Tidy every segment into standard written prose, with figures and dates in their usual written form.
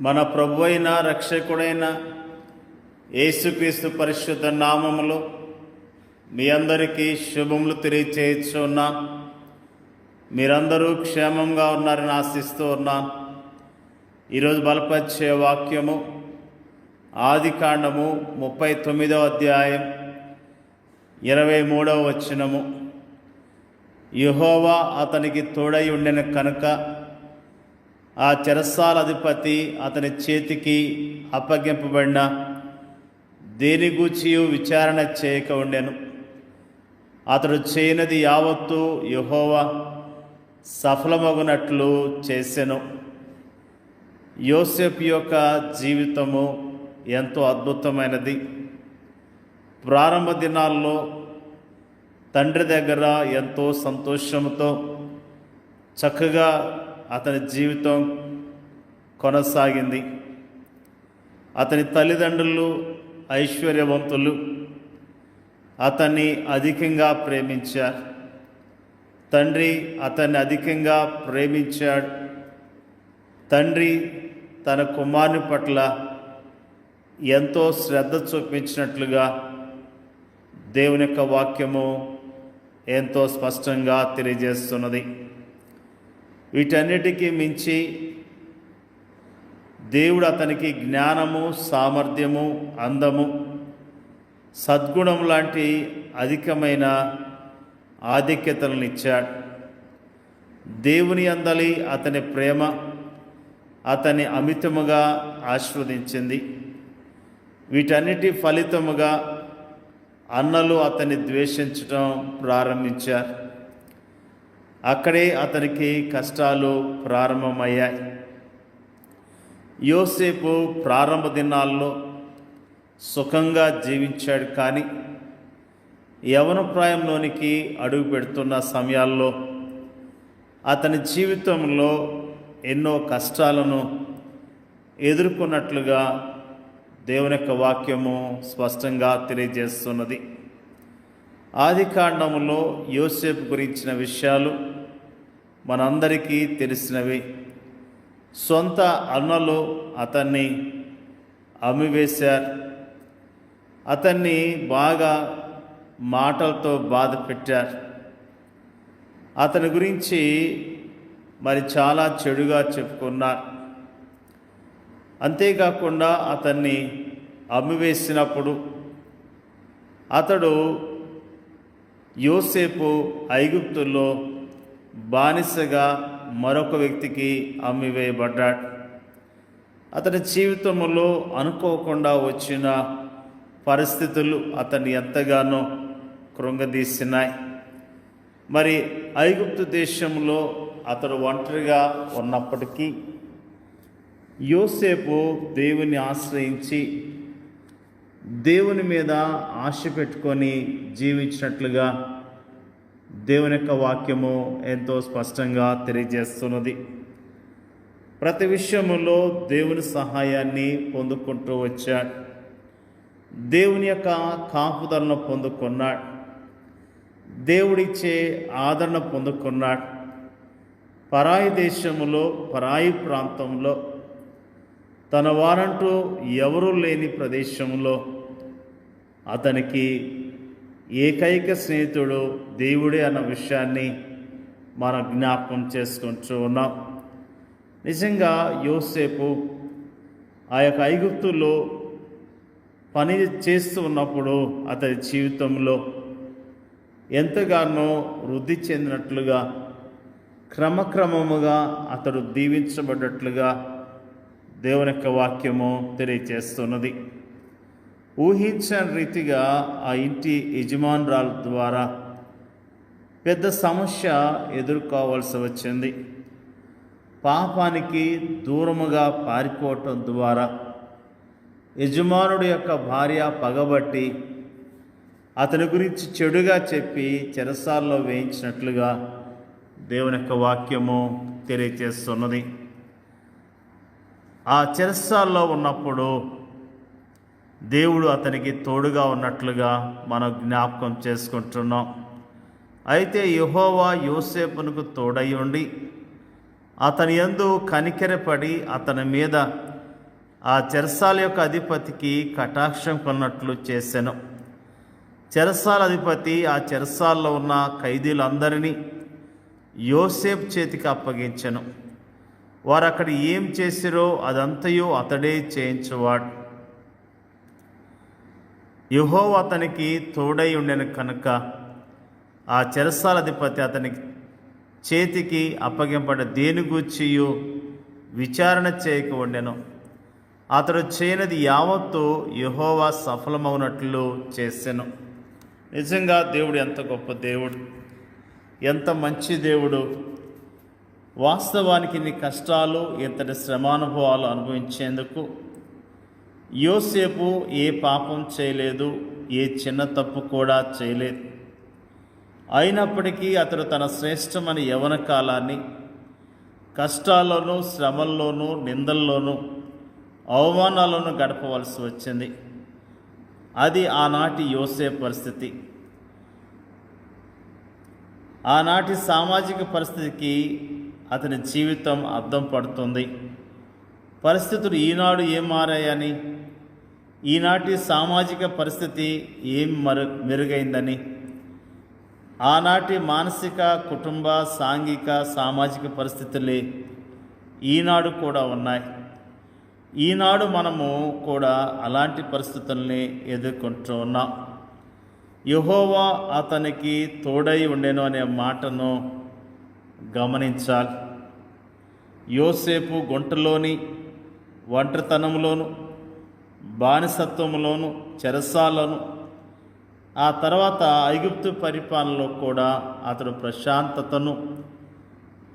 మన ప్రభువైన రక్షకుడైన యేసుక్రీస్తు పరిశుద్ధ నామములో మీ అందరికీ శుభములు తెలియచేయుచున్నాం. మీరందరూ క్షేమంగా ఉన్నారని ఆశిస్తూ ఉన్నాను. ఈరోజు బలపరిచే వాక్యము ఆదికాండము 39వ అధ్యాయం 23వ వచనము. యెహోవా అతనికి తోడై ఉండెను కనుక ఆ చెరసాల అధిపతి అతని చేతికి అప్పగింపబడిన దేని గూర్చి విచారణ చేయక ఉండెను. అతడు చేయనది యావత్తు యెహోవా సఫలమగునట్లు చేసెను. యోసేపు యొక్క జీవితము ఎంతో అద్భుతమైనది. ప్రారంభ దినాల్లో తండ్రి దగ్గర ఎంతో సంతోషంతో చక్కగా అతని జీవితం కొనసాగింది. అతని తల్లిదండ్రులు ఐశ్వర్యవంతులు, అతన్ని అధికంగా ప్రేమించారు. తండ్రి అతన్ని అధికంగా ప్రేమించాడు. తండ్రి తన కుమారుని పట్ల ఎంతో శ్రద్ధ చూపించినట్లుగా దేవుని యొక్క వాక్యము ఎంతో స్పష్టంగా తెలియజేస్తున్నది. వీటన్నిటికీ మించి దేవుడు అతనికి జ్ఞానము, సామర్థ్యము, అందము, సద్గుణం లాంటి అధికమైన ఆధిక్యతలను ఇచ్చాడు. దేవుని అందలి అతని ప్రేమ అతన్ని అమితముగా ఆశీర్వదించింది. వీటన్నిటి ఫలితముగా అన్నలు అతన్ని ద్వేషించడం ప్రారంభించారు. అక్కడే అతనికి కష్టాలు ప్రారంభమయ్యాయి. యోసేపు ప్రారంభ దినాల్లో సుఖంగా జీవించాడు. కానీ యవ్వన ప్రాయంలోనికి అడుగు పెడుతున్న సమయాల్లో అతని జీవితంలో ఎన్నో కష్టాలను ఎదుర్కొన్నట్లుగా దేవుని యొక్క వాక్యము స్పష్టంగా తెలియజేస్తున్నది. ఆదికాండములో యోసేపు గురించిన విషయాలు మనందరికీ తెలిసినవి. సొంత అన్నలు అతన్ని అమ్మివేశారు. అతన్ని బాగా మాటలతో బాధ పెట్టారు. అతని గురించి మరి చాలా చెడుగా చెప్పుకున్నారు. అంతేకాకుండా అతన్ని అమ్మివేసినప్పుడు అతడు యోసేపు ఐగుప్తులో బానిసగా మరొక వ్యక్తికి అమ్మివేయబడ్డాడు. అతని జీవితంలో అనుకోకుండా వచ్చిన పరిస్థితులు అతన్ని ఎంతగానో కృంగదీసినాయి. మరి ఐగుప్తు దేశంలో అతడు ఒంటరిగా ఉన్నప్పటికీ యోసేపు దేవుని ఆశ్రయించి దేవుని మీద ఆశ పెట్టుకొని జీవించినట్లుగా దేవుని యొక్క వాక్యము ఎంతో స్పష్టంగా తెలియజేస్తున్నది. ప్రతి విషయములో దేవుని సహాయాన్ని పొందుకుంటూ వచ్చాడు. దేవుని యొక్క కాపుదలను పొందుకున్నాడు. దేవుడిచ్చే ఆదరణ పొందుకున్నాడు. పరాయి దేశములో, పరాయి ప్రాంతంలో, తన వారంటూ ఎవరూ లేని ప్రదేశంలో అతనికి ఏకైక స్నేహితుడు దేవుడే అన్న విషయాన్ని మనం జ్ఞాపకం చేసుకుంటూ ఉన్నాం. నిజంగా యోసేపు ఆ యొక్క ఐగుప్తులో పని చేస్తూ ఉన్నప్పుడు అతని జీవితంలో ఎంతగానో వృద్ధి చెందినట్లుగా, క్రమక్రమముగా అతడు దీవించబడ్డట్లుగా దేవుని యొక్క వాక్యము తెలియజేస్తున్నది. ఊహించని రీతిగా ఆ ఇంటి యజమానురాల ద్వారా పెద్ద సమస్య ఎదుర్కోవాల్సి వచ్చింది. పాపానికి దూరముగా పారిపోవటం ద్వారా యజమానుడి యొక్క భార్య పగబట్టి అతని గురించి చెడుగా చెప్పి చెరసాల్లో వేయించినట్లుగా దేవుని యొక్క వాక్యము తెలియజేస్తున్నది. ఆ చెరసాల్లో ఉన్నప్పుడు దేవుడు అతనికి తోడుగా ఉన్నట్లుగా మనం జ్ఞాపకం చేసుకుంటున్నాం. అయితే యెహోవా యోసేపునకు తోడై ఉండి అతని యందు కనికెరపడి అతని మీద ఆ చెరసాల యొక్క అధిపతికి కటాక్షం కొన్నట్లు చేసెను. చెరసాల అధిపతి ఆ చెరసాల్లో ఉన్న ఖైదీలందరినీ యోసేపు చేతికి అప్పగించెను. వారు అక్కడ ఏం చేసిరో అదంతయు అతడే చేయించువాడు. యెహోవా అతనికి తోడై ఉండెను కనుక ఆ చెరసాల అధిపతి అతని చేతికి అప్పగింపబడిన దేని గూర్చియు విచారణ చేయక ఉండెను. అతడు చేయనది యావత్తు యెహోవా సఫలమవునట్లు చేసెను. నిజంగా దేవుడు ఎంత గొప్ప దేవుడు, ఎంత మంచి దేవుడు. వాస్తవానికి నీ కష్టాలు, ఇంతటి శ్రమానుభవాలు అనుభవించేందుకు యోసేపు ఏ పాపం చేయలేదు, ఏ చిన్న తప్పు కూడా చేయలేదు. అయినప్పటికీ అతడు తన శ్రేష్టమైన యవ్వన కాలాన్ని కష్టాల్లోనూ, శ్రమల్లోనూ, నిందల్లోనూ, అవమానాలను గడపవలసి వచ్చింది. అది ఆనాటి యోసేపు పరిస్థితి. ఆనాటి సామాజిక పరిస్థితికి అతని జీవితం అద్దం పడుతుంది. పరిస్థితులు ఈనాడు ఏం మారాయని, ఈనాటి సామాజిక పరిస్థితి ఏం మెరుగైందని, ఆనాటి మానసిక, కుటుంబ, సాంఘిక, సామాజిక పరిస్థితులే ఈనాడు కూడా ఉన్నాయి. ఈనాడు మనము కూడా అలాంటి పరిస్థితుల్ని ఎదుర్కొంటూ ఉన్నాం. యెహోవా అతనికి తోడై ఉండెను అనే మాటను గమనించాలి. యోసేపు గుంటలోని ఒంటరితనంలోను, బానిసత్వంలోను, చెరసాలను, ఆ తర్వాత ఐగుప్తు పరిపాలనలో కూడా అతడు ప్రశాంతతను,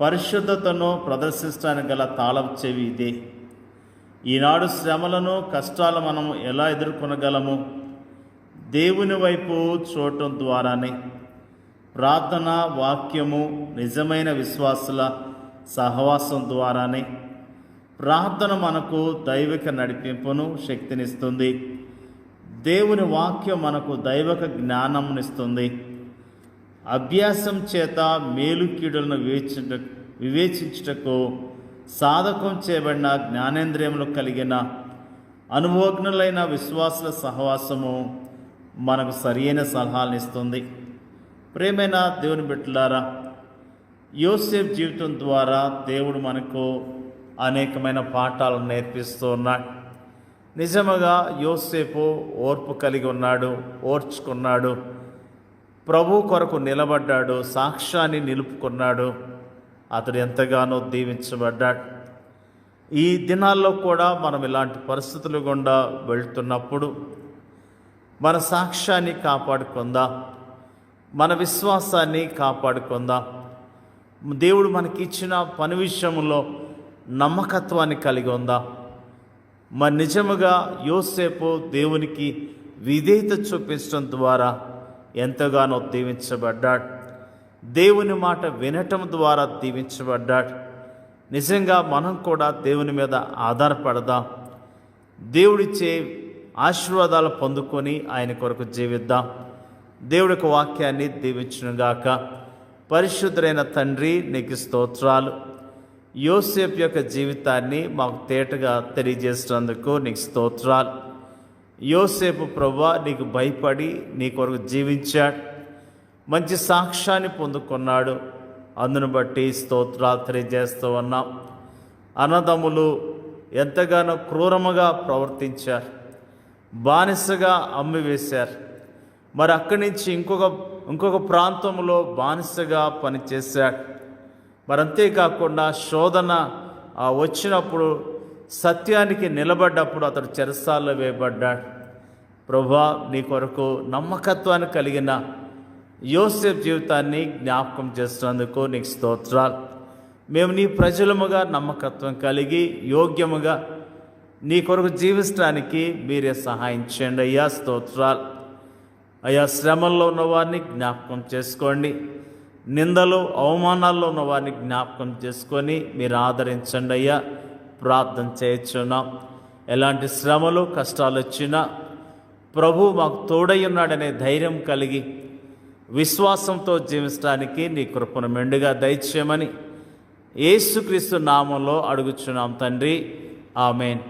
పరిశుద్ధతను ప్రదర్శించడానికి గల తాళం చెవి ఇదే. ఈనాడు శ్రమలను, కష్టాలు మనం ఎలా ఎదుర్కొనగలము? దేవుని వైపు చూడటం ద్వారానే. ప్రార్థన, వాక్యము, నిజమైన విశ్వాసుల సహవాసం ద్వారానే. ప్రార్థన మనకు దైవిక నడిపింపును, శక్తినిస్తుంది. దేవుని వాక్యం మనకు దైవిక జ్ఞానంనిస్తుంది. అభ్యాసం చేత మేలు కీడులను వివేచించుటకు సాధకం చేయబడిన జ్ఞానేంద్రియములు కలిగిన అనుభవజ్ఞులైన విశ్వాసుల సహవాసము మనకు సరియైన సలహాలను ఇస్తుంది. ప్రేమైన దేవుని బిడ్డలారా, యోసేపు జీవితం ద్వారా దేవుడు మనకు అనేకమైన పాఠాలను నేర్పిస్తూ ఉన్నాడు. నిజముగా యోసేపు ఓర్పు కలిగి ఉన్నాడు, ఓర్చుకున్నాడు, ప్రభు కొరకు నిలబడ్డాడు, సాక్ష్యాన్ని నిలుపుకున్నాడు. అతడు ఎంతగానో దీవించబడ్డాడు. ఈ దినాల్లో కూడా మనం ఇలాంటి పరిస్థితులు గుండా వెళ్తున్నప్పుడు మన సాక్ష్యాన్ని కాపాడుకుందాం, మన విశ్వాసాన్ని కాపాడుకుందాం. దేవుడు మనకిచ్చిన పని విషయంలో నమ్మకత్వాన్ని కలిగి ఉందాం. మరి నిజముగా యోసేపు దేవునికి విధేయత చూపించడం ద్వారా ఎంతగానో దీవించబడ్డాడు. దేవుని మాట వినటం ద్వారా దీవించబడ్డాడు. నిజంగా మనం కూడా దేవుని మీద ఆధారపడదాం. దేవుడిచ్చే ఆశీర్వాదాలు పొందుకొని ఆయన కొరకు జీవిద్దాం. దేవుడి యొక్క వాక్యాన్ని దీవించునుగాక. పరిశుద్ధుడైన తండ్రి, నీకు స్తోత్రాలు. యోసేపు యొక్క జీవితాన్ని మాకు తేటగా తెలియజేసినందుకు నీకు స్తోత్రాలు. యోసేపు ప్రభువా నీకు భయపడి నీ కొరకు జీవించాడు, మంచి సాక్ష్యాన్ని పొందుకున్నాడు. అందును బట్టి స్తోత్రాలు తెలియజేస్తూ ఉన్నాం. అన్నదమ్ములు ఎంతగానో క్రూరముగా ప్రవర్తించారు, బానిసగా అమ్మివేశారు. మరి అక్కడి నుంచి ఇంకొక ప్రాంతంలో బానిసగా పనిచేశాడు. మరి అంతేకాకుండా శోధన వచ్చినప్పుడు, సత్యానికి నిలబడ్డప్పుడు అతడు చెరసాల్లో వేయబడ్డాడు. ప్రభువా నీ కొరకు నమ్మకత్వాన్ని కలిగిన యోసేపు జీవితాన్ని జ్ఞాపకం చేస్తున్నందుకు నీకు స్తోత్రాలు. మేము నీ ప్రజలముగా నమ్మకత్వం కలిగి యోగ్యముగా నీ కొరకు జీవించడానికి మీరే సహాయం చేయండి అయ్యా. స్తోత్రాలు అయ్యా. శ్రమల్లో ఉన్నవారిని జ్ఞాపకం చేసుకోండి, నిందలు అవమానాల్లో ఉన్నవారిని జ్ఞాపకం చేసుకొని మీరు ఆదరించండి అయ్యా. ప్రార్థన చేయించున్నాం. ఎలాంటి శ్రమలు కష్టాలు వచ్చినా ప్రభు మాకు తోడై ఉన్నాడనే ధైర్యం కలిగి విశ్వాసంతో జీవించడానికి నీ కృపను మెండుగా దయచేయమని యేసుక్రీస్తు నామంలో అడుగుచున్నాం తండ్రి. ఆమేన్.